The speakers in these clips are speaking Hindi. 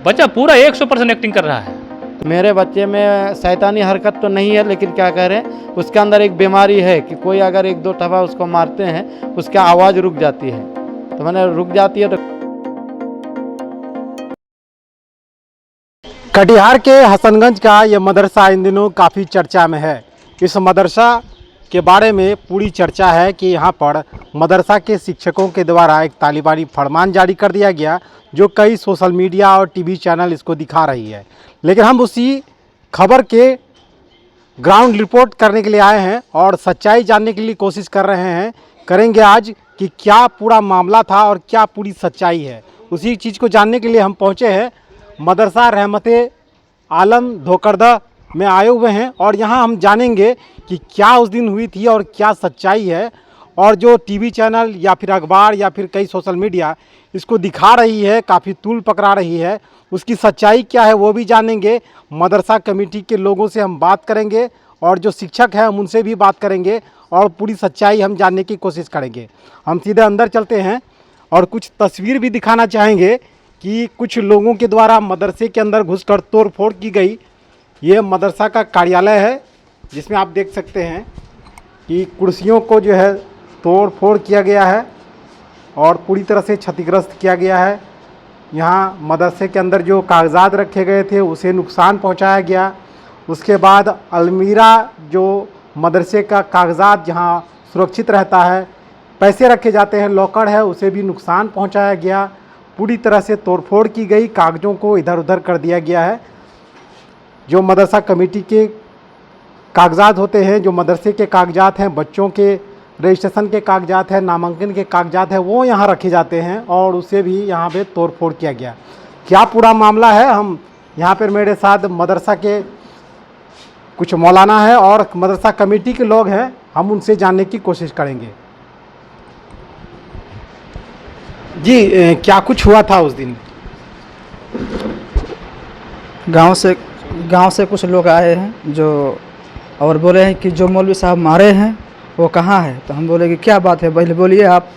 बच्चा पूरा 100% एक्टिंग कर रहा है। मेरे बच्चे में शैतानी हरकत तो नहीं है, लेकिन क्या करें, उसके अंदर एक बीमारी है कि कोई अगर एक दो टफा उसको मारते हैं उसकी आवाज़ रुक जाती है, तो मैंने रुक जाती है तो। कटिहार के हसनगंज का ये मदरसा इन दिनों काफ़ी चर्चा में है। इस मदरसा के बारे में पूरी चर्चा है कि यहाँ पर मदरसा के शिक्षकों के द्वारा एक तालिबानी फरमान जारी कर दिया गया, जो कई सोशल मीडिया और टीवी चैनल इसको दिखा रही है। लेकिन हम उसी खबर के ग्राउंड रिपोर्ट करने के लिए आए हैं और सच्चाई जानने के लिए कोशिश कर रहे हैं, करेंगे आज कि क्या पूरा मामला था और क्या पूरी सच्चाई है। उसी चीज़ को जानने के लिए हम पहुँचे हैं मदरसा रहमते आलम धोकरदा में आए हुए हैं और यहाँ हम जानेंगे कि क्या उस दिन हुई थी और क्या सच्चाई है, और जो टीवी चैनल या फिर अखबार या फिर कई सोशल मीडिया इसको दिखा रही है, काफ़ी तूल पकड़ा रही है, उसकी सच्चाई क्या है वो भी जानेंगे। मदरसा कमेटी के लोगों से हम बात करेंगे और जो शिक्षक हैं हम उनसे भी बात करेंगे और पूरी सच्चाई हम जानने की कोशिश करेंगे। हम सीधे अंदर चलते हैं और कुछ तस्वीर भी दिखाना चाहेंगे कि कुछ लोगों के द्वारा मदरसे के अंदर घुसकर तोड़फोड़ की गई। ये मदरसा का कार्यालय है जिसमें आप देख सकते हैं कि कुर्सियों को जो है तोड़-फोड़ किया गया है और पूरी तरह से क्षतिग्रस्त किया गया है। यहाँ मदरसे के अंदर जो कागजात रखे गए थे उसे नुकसान पहुँचाया गया। उसके बाद अलमीरा, जो मदरसे का कागजात जहाँ सुरक्षित रहता है, पैसे रखे जाते हैं, लॉकर है, उसे भी नुकसान पहुँचाया गया। पूरी तरह से तोड़फोड़ की गई, कागज़ों को इधर उधर कर दिया गया है। जो मदरसा कमेटी के कागजात होते हैं, जो मदरसे के कागजात हैं, बच्चों के रजिस्ट्रेशन के कागजात हैं, नामांकन के कागजात हैं, वो यहाँ रखे जाते हैं और उसे भी यहाँ पे तोड़फोड़ किया गया। क्या पूरा मामला है, हम यहाँ पर मेरे साथ मदरसा के कुछ मौलाना है और मदरसा कमेटी के लोग हैं, हम उनसे जानने की कोशिश करेंगे। जी, क्या कुछ हुआ था उस दिन? गांव से कुछ लोग आए हैं जो और बोले हैं कि जो मौलवी साहब मारे हैं वो कहाँ है। तो हम बोले कि क्या बात है, पहले बोलिए आप।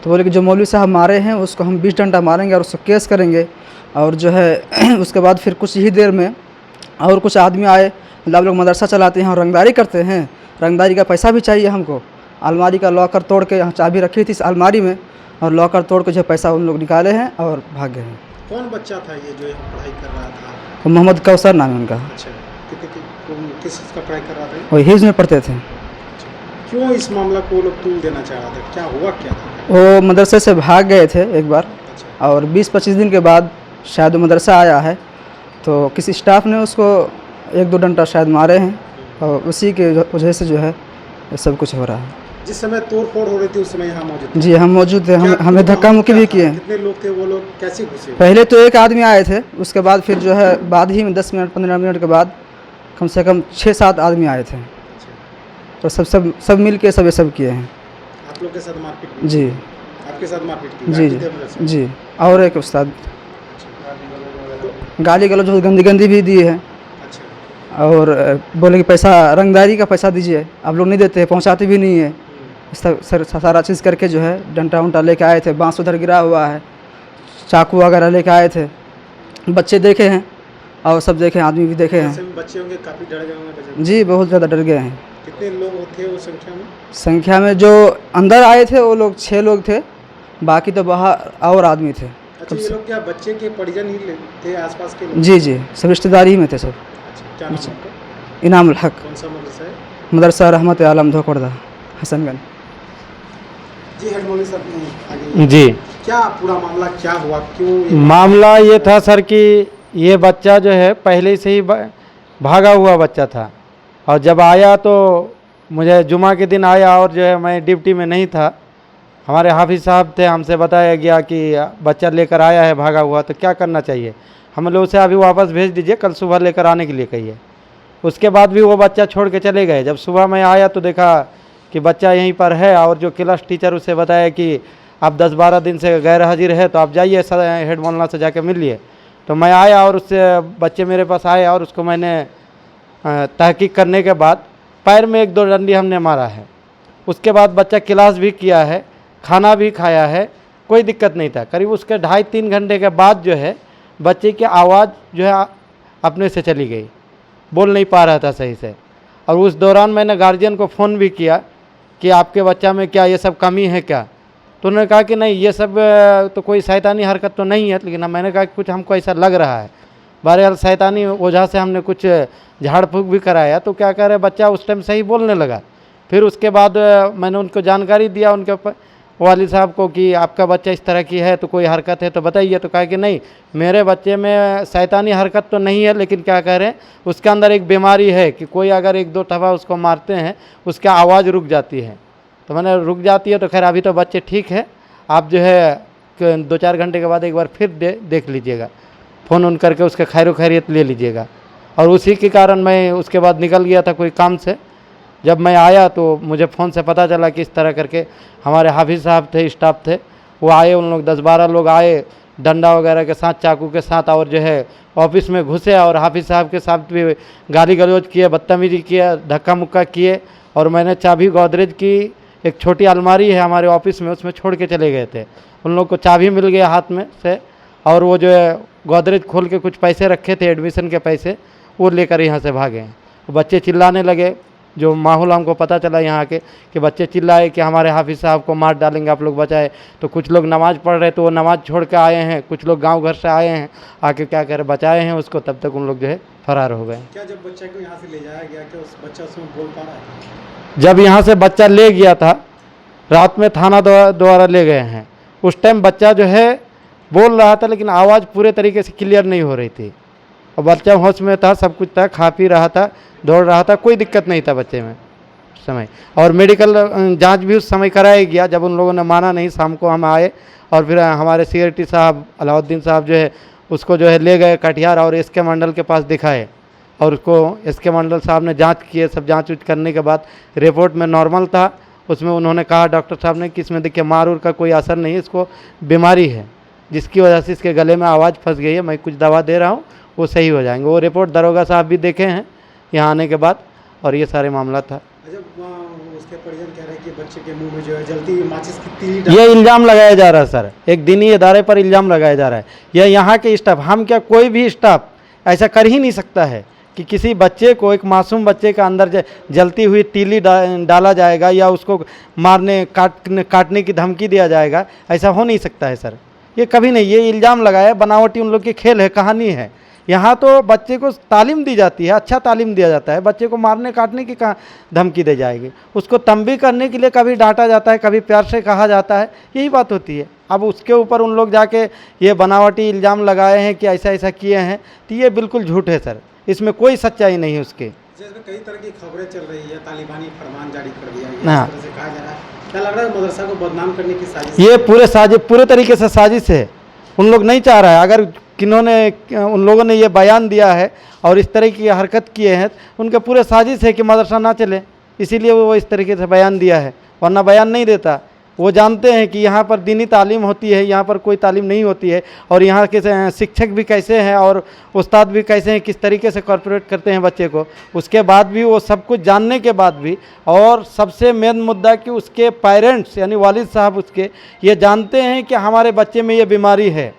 तो बोले कि जो मौलवी साहब मारे हैं उसको हम 20 डंडा मारेंगे और उसको केस करेंगे। और जो है उसके बाद फिर कुछ ही देर में और कुछ आदमी आए, मतलब आप लोग मदरसा चलाते हैं और रंगदारी करते हैं, रंगदारी का पैसा भी चाहिए हमको। अलमारी का लॉकर तोड़ के, यहाँ चाबी रखी थी इस अलमारी में, और लॉकर तोड़ के जो पैसा उन लोग निकाले हैं और भाग गए हैं। कौन बच्चा था ये जो यहाँ पढ़ाई कर रहा था? वो मोहम्मद कौसर नाम है उनका। अच्छा, किस चीज़ का पढ़ाई कर रहा था? वो हिफ्ज़ में पढ़ते थे। क्यों इस मामला को लोग तूल देना चाह रहा था, क्या हुआ क्या था? वो मदरसे से भाग गए थे एक बार। अच्छा। और 20-25 दिन के बाद शायद वो मदरसा आया है, तो किसी स्टाफ ने उसको 1-2 डंडा शायद मारे हैं और उसी के वजह से जो है ये सब कुछ हो रहा है। जिस समय तोड़ फोड़ हो रही थी उस समय यहाँ मौजूद थे? जी, हम मौजूद थे। हमें धक्का मुक्की भी किए। कितने लोग थे वो लोग, कैसे घुसे? पहले तो एक आदमी आए थे, उसके बाद फिर जो है बाद ही में 10 मिनट 15 मिनट के बाद कम से कम 6-7 आदमी आए थे। तो सब मिल के सब किए हैं। आप लोग के साथ मारपीट? जी, आपके साथ मारपीट की? जी जी। और एक उस्ताद गाली गलौज गंदी भी दी है। अच्छा। और बोले कि पैसा, रंगदारी का पैसा दीजिए, आप लोग नहीं देते, पहुंचाते भी नहीं है। सारा चीज़ करके जो है डंटा उंटा लेके आए थे, बांस उधर गिरा हुआ है, चाकू वगैरह लेके आए थे। बच्चे देखे हैं और सब देखे, आदमी भी देखे हैं। बच्चे होंगे, काफ़ी डर गए होंगे? जी, बहुत ज़्यादा डर गए हैं। कितने लोग थे वो संख्या में? संख्या में जो अंदर आए थे वो लोग 6 लोग थे, बाकी तो बाहर और आदमी थे। अच्छा, ये लोग क्या बच्चे के परिजन ही थे, आसपास के लोग? जी जी, सब रिश्तेदारी ही में थे सब। अच्छा, क्या नाम आपका? इनामुल हक। कौन सा मदरसा है? मदरसा रहमते आलम धोकरदा, हसनगंज। जी, हेड मौलवी साहब आगे। जी, क्या पूरा मामला क्या हुआ, क्यों? मामला ये था सर कि ये बच्चा जो है पहले से ही भागा हुआ बच्चा था, और जब आया तो मुझे जुमा के दिन आया और जो है मैं ड्यूटी में नहीं था, हमारे हाफिज़ साहब थे, हमसे बताया गया कि बच्चा लेकर आया है भागा हुआ, तो क्या करना चाहिए। हम लोग उसे अभी वापस भेज दीजिए, कल सुबह लेकर आने के लिए कहिए। उसके बाद भी वो बच्चा छोड़ के चले गए। जब सुबह मैं आया तो देखा कि बच्चा यहीं पर है, और जो क्लास टीचर उसे बताया कि आप 10-12 दिन से गैर हाजिर है, तो आप जाइए हेड मौलाना से जाके मिल लिए। तो मैं आया और उससे बच्चे मेरे पास आए और उसको मैंने तहकीक करने के बाद पैर में 1-2 डंडी हमने मारा है। उसके बाद बच्चा क्लास भी किया है, खाना भी खाया है, कोई दिक्कत नहीं था। करीब उसके 2.5-3 घंटे के बाद जो है बच्चे की आवाज़ जो है अपने से चली गई, बोल नहीं पा रहा था सही से। और उस दौरान मैंने गार्जियन को फ़ोन भी किया कि आपके बच्चा में क्या ये सब कमी है क्या, तो उन्होंने कहा कि नहीं ये सब तो कोई शैतानी हरकत तो नहीं है, लेकिन मैंने कहा कि कुछ हमको ऐसा लग रहा है। बहरहाल शैतानी वजह से हमने कुछ झाड़ फूँक भी कराया, तो क्या कह रहे बच्चा उस टाइम सही बोलने लगा। फिर उसके बाद मैंने उनको जानकारी दिया उनके वालिद साहब को कि आपका बच्चा इस तरह की है तो कोई हरकत है तो बताइए। तो कहा कि नहीं मेरे बच्चे में शैतानी हरकत तो नहीं है, लेकिन क्या कह रहे हैं उसके अंदर एक बीमारी है कि कोई अगर 1-2 टफा उसको मारते हैं उसकी आवाज़ रुक जाती है। तो मैंने रुक जाती है तो खैर अभी तो बच्चे ठीक है, आप जो है 2-4 घंटे के बाद एक बार फिर देख लीजिएगा, फ़ोन उन करके उसके खैर खैरियत ले लीजिएगा। और उसी के कारण मैं उसके बाद निकल गया था कोई काम से। जब मैं आया तो मुझे फ़ोन से पता चला कि इस तरह करके हमारे हाफिज़ साहब थे, स्टाफ थे, वो आए, उन लोग 10-12 लोग आए डंडा वगैरह के साथ, चाकू के साथ, और जो है ऑफिस में घुसे और हाफिज़ साहब के साथ भी गाली गलौज किए, बदतमीजी किए, धक्का मुक्का किए। और मैंने चाबी गोदरेज की एक छोटी अलमारी है हमारे ऑफिस में, उसमें छोड़ के चले गए थे। उन लोग को चाबी मिल गया हाथ में से, और वो जो है गोदरेज खोल के कुछ पैसे रखे थे एडमिशन के पैसे, वो लेकर यहाँ से भागे। बच्चे चिल्लाने लगे, जो माहौल हमको पता चला यहाँ के कि बच्चे चिल्लाए कि हमारे हाफिज़ साहब को मार डालेंगे, आप लोग बचाए। तो कुछ लोग नमाज़ पढ़ रहे तो वो नमाज़ छोड़ के आए हैं, कुछ लोग गांव घर से आए हैं, आके क्या करें बचाए हैं उसको। तब तक उन लोग जो है फरार हो गए। क्या जब बच्चे को यहाँ से ले जाया गया क्या उस बच्चा उसमें बोल पा रहा है? जब यहाँ से बच्चा ले गया था, रात में थाना द्वारा ले गए हैं, उस टाइम बच्चा जो है बोल रहा था, लेकिन आवाज़ पूरे तरीके से क्लियर नहीं हो रही थी। और बच्चा होश में था, सब कुछ था, खा पी रहा था, दौड़ रहा था, कोई दिक्कत नहीं था बच्चे में समय। और मेडिकल जांच भी उस समय कराया गया। जब उन लोगों ने माना नहीं, शाम को हम आए और फिर हमारे सिक्योरिटी साहब अलाउद्दीन साहब जो है उसको जो है ले गए कटिहार और एसके मंडल के पास दिखाए, और उसको एसके मंडल साहब ने जांच किए। सब जांच उच करने के बाद रिपोर्ट में नॉर्मल था। उसमें उन्होंने कहा डॉक्टर साहब ने कि इसमें देखिए मार उर का कोई असर नहीं है, इसको बीमारी है जिसकी वजह से इसके गले में आवाज़ फंस गई है, मैं कुछ दवा दे रहा हूँ वो सही हो जाएंगे। वो रिपोर्ट दरोगा साहब भी देखे हैं यहाँ आने के बाद, और ये सारे मामला था। उसके परिजन कह रहे हैं कि बच्चे के मुंह में जो है जलती हुई माचिस की तीली ये इल्ज़ाम लगाया जा रहा है सर, एक दीनी इदारे पर इल्ज़ाम लगाया जा रहा है। यह यहाँ के स्टाफ, हम क्या कोई भी स्टाफ ऐसा कर ही नहीं सकता है कि किसी बच्चे को, एक मासूम बच्चे का अंदर जलती हुई तीली डाला जाएगा या उसको मारने काटने की धमकी दिया जाएगा, ऐसा हो नहीं सकता है सर। ये कभी नहीं, ये इल्ज़ाम लगाया, बनावटी उन लोग की खेल है, कहानी है। यहाँ तो बच्चे को तालीम दी जाती है, अच्छा तालीम दिया जाता है। बच्चे को मारने काटने की कहाँ धमकी दी जाएगी? उसको तंबी करने के लिए कभी डांटा जाता है, कभी प्यार से कहा जाता है, यही बात होती है। अब उसके ऊपर उन लोग जाके ये बनावटी इल्ज़ाम लगाए हैं कि ऐसा ऐसा किए हैं, तो ये बिल्कुल झूठ है सर, इसमें कोई सच्चाई नहीं है उसके। जिसमें कई तरह की खबरें चल रही है, तालिबानी फरमान जारी कर दिया है, हाँ, इस तरह से कहा जा रहा है। क्या लग रहा है मदरसा को बदनाम करने की साजिश? ये पूरे तरीके से साजिश है। उन लोग नहीं चाह रहा है, अगर किन्होंने उन लोगों ने ये बयान दिया है और इस तरह की हरकत किए हैं, उनके पूरे साजिश है कि मदरसा ना चले, इसीलिए वो इस तरीके से बयान दिया है, वरना बयान नहीं देता। वो जानते हैं कि यहाँ पर दीनी तालीम होती है, यहाँ पर कोई तालीम नहीं होती है, और यहाँ के शिक्षक भी कैसे हैं और उस्ताद भी कैसे हैं, किस तरीके से कॉर्पोरेट करते हैं बच्चे को। उसके बाद भी वो सब कुछ जानने के बाद भी, और सबसे मेन मुद्दा कि उसके पेरेंट्स यानी वालिद साहब उसके ये जानते हैं कि हमारे बच्चे में ये बीमारी है।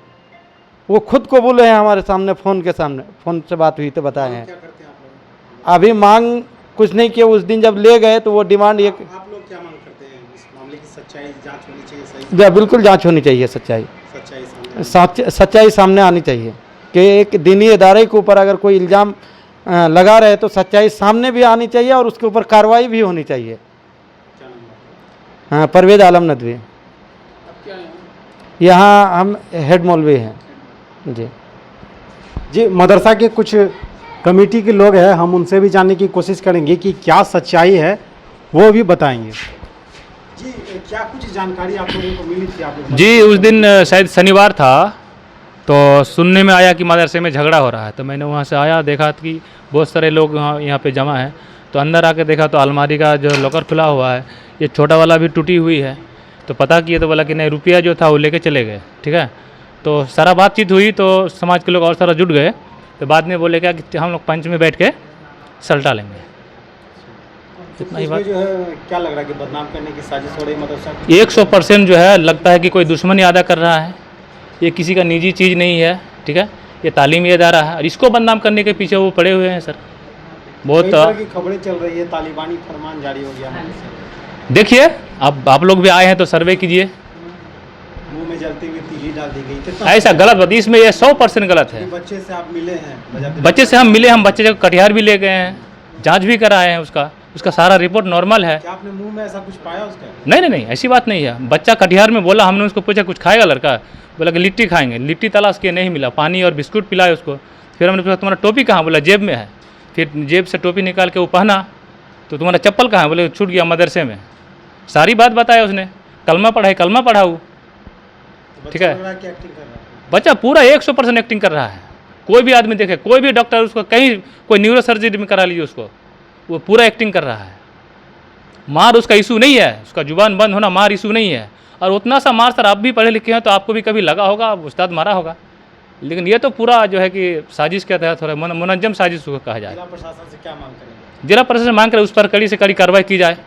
वो खुद कबूल है हमारे सामने, फ़ोन से बात हुई तो बताए हैं। क्या करते हैं आप लोग? अभी मांग कुछ नहीं किया। उस दिन जब ले गए तो वो डिमांड ये, आप लोग क्या मांग करते हैं? इस मामले की सच्चाई जांच होनी चाहिए, सही बिल्कुल जांच होनी चाहिए, सच्चाई सच्चाई सामने आनी चाहिए कि एक दीनी इदारे के ऊपर अगर कोई इल्ज़ाम लगा रहे तो सच्चाई सामने भी आनी चाहिए और उसके ऊपर कार्रवाई भी होनी चाहिए। हाँ, परवेज़ आलम नदवी, यहाँ हम हेड मौलवी हैं जी। मदरसा के कुछ कमेटी के लोग हैं, हम उनसे भी जानने की कोशिश करेंगे कि क्या सच्चाई है, वो भी बताएंगे। जी, क्या कुछ जानकारी आप लोगों को मिली थी? आप लोग जी, उस दिन शायद शनिवार था, तो सुनने में आया कि मदरसे में झगड़ा हो रहा है। तो मैंने वहाँ से आया, देखा कि बहुत सारे लोग यहाँ पे जमा हैं। तो अंदर आके देखा तो अलमारी का जो लॉकर खुला हुआ है, ये छोटा वाला भी टूटी हुई है। तो पता किए तो बोला कि नहीं, रुपया जो था वो लेके चले गए। ठीक है, तो सारा बातचीत हुई तो समाज के लोग और सारा जुट गए। तो बाद में बोले क्या कि हम लोग पंच में बैठ के सल्टा लेंगे। इतना ही इसमें बात। जो है क्या लग रहा है कि बदनाम करने की साजिश हो रही है मदरसा की? 100% जो है लगता है कि कोई दुश्मनी अदा कर रहा है। ये किसी का निजी चीज़ नहीं है, ठीक है, ये तालीमी इदारा है और इसको बदनाम करने के पीछे वो पड़े हुए हैं सर। कई तरह बहुत की खबरें चल रही है, तालिबानी फरमान जारी हो गया मदरसे में। देखिए, अब आप लोग भी आए हैं तो सर्वे कीजिए। मुंह में जलती हुई तीली डाल दी गई, कितना ऐसा गलत बात, इसमें ये 100% गलत है। बच्चे से आप मिले हैं? बच्चे से हम मिले, हम बच्चे को कटिहार भी ले गए हैं, जांच भी कराए हैं, उसका सारा रिपोर्ट नॉर्मल है। क्या आपने मुंह में ऐसा कुछ पाया उसका? नहीं नहीं नहीं, ऐसी बात नहीं है। बच्चा कटिहार में बोला, हमने उसको पूछा कुछ खाएगा लड़का, बोला कि लिट्टी खाएंगे। लिट्टी तलाश किए, नहीं मिला, पानी और बिस्कुट पिलाए उसको। फिर हमने पूछा तुम्हारा टोपी कहाँ, बोला जेब में है। फिर जेब से टोपी निकाल के वो पहना, तो तुम्हारा चप्पल कहाँ है, बोले छूट गया मदरसे में। सारी बात बताया उसने, कलमा पढ़ा वो। ठीक है, लग रहा है कि एक्टिंग कर रहा है। बच्चा पूरा 100% एक्टिंग कर रहा है। कोई भी आदमी देखे, कोई भी डॉक्टर उसको कहीं कोई न्यूरो सर्जरी में करा लीजिए उसको, वो पूरा एक्टिंग कर रहा है। मार उसका इशू नहीं है, उसका जुबान बंद होना मार इशू नहीं है। और उतना सा मार सर, आप भी पढ़े लिखे हैं तो आपको भी कभी लगा होगा, उस्ताद मारा होगा। लेकिन ये तो पूरा जो है कि साजिश के तहत थोड़ा मुनज्जम साजिश उसको कहा जाए। जिला प्रशासन से क्या मांग करेंगे? जिला प्रशासन मांग कर उस पर कड़ी से कड़ी कार्रवाई की जाए,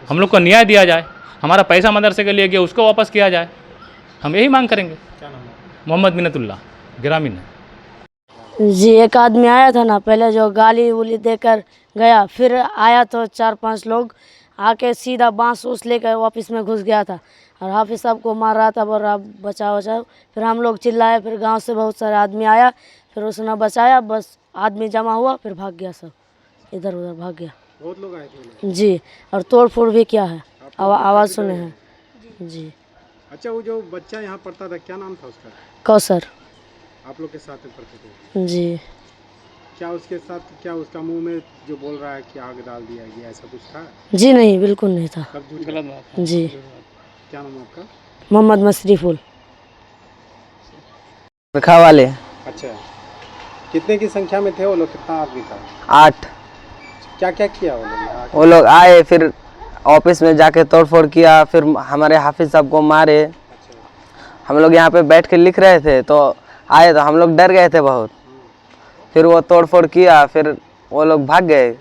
हम लोग को न्याय दिया जाए, हमारा पैसा मदरसे के लिए गया उसको वापस किया जाए, हम यही मांग करेंगे। क्या नाम है? मोहम्मद मिन्नतुल्लाह, ग्रामीण है। जी, एक आदमी आया था ना पहले, जो गाली उली देकर गया, फिर आया तो 4-5 लोग आके सीधा बांस उस लेकर ऑफिस में घुस गया था और हाफिज साहब को मार रहा था, बोल रहा बचाओ बचाओ। फिर हम लोग चिल्लाए, फिर गांव से बहुत सारे आदमी आया, फिर उसने बचाया, बस आदमी जमा हुआ, फिर भाग गया, सब इधर उधर भाग गया। बहुत लोग आए थे? जी, और तोड़ फोड़ भी किया है, आवाज़ सुने हैं जी। अच्छा, वो जो बच्चा यहाँ पढ़ता था, क्या नाम था उसका? कौसर। आप लोग के साथ में पढ़ते थे? जी, क्या उसके साथ, क्या उसका मुंह में जो बोल रहा है कि आग डाल दिया गया, ऐसा कुछ था? जी नहीं, बिल्कुल नहीं था। सब झूठ गलत बात। जी, क्या नाम है आपका? मोहम्मद मशरीफुल। रखा वाले अच्छा, कितने की संख्या में थे वो लोग, कितना आदमी था? 8। क्या क्या किया वो लोग यहाँ? वो लोग आए, फिर ऑफिस में जाके तोड़फोड़ किया, फिर हमारे हाफिज साहब को मारे। अच्छा, हम लोग यहाँ पे बैठ के लिख रहे थे तो आए, तो हम लोग डर गए थे बहुत। फिर वो तोड़फोड़ किया, फिर वो लोग भाग गए।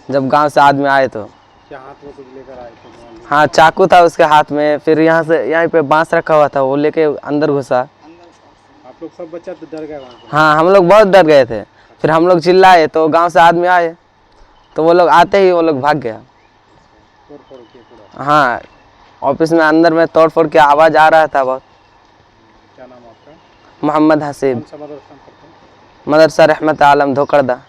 जब गांव से आदमी आए तो क्या हाथ में कुछ लेकर आए थे? हाँ, चाकू था उसके हाथ में। फिर यहाँ पे बांस रखा हुआ था, वो लेके अंदर घुसा। आप लोग सब बच्चा तो डर गए वहाँ पे? हाँ, हम लोग बहुत डर गए थे। फिर हम लोग चिल्लाए तो गांव से आदमी आए, तो वो लोग आते ही वो लोग भाग गया। तोड़-फोड़ किए पूरा? हाँ, ऑफिस में अंदर में तोड़फोड़ की आवाज़ आ रहा था बहुत। क्या नाम है आपका? मोहम्मद हसीब, कौन सा मदरसा में पढ़ते हैं? मदरसा रहमत आलम धोकरदा।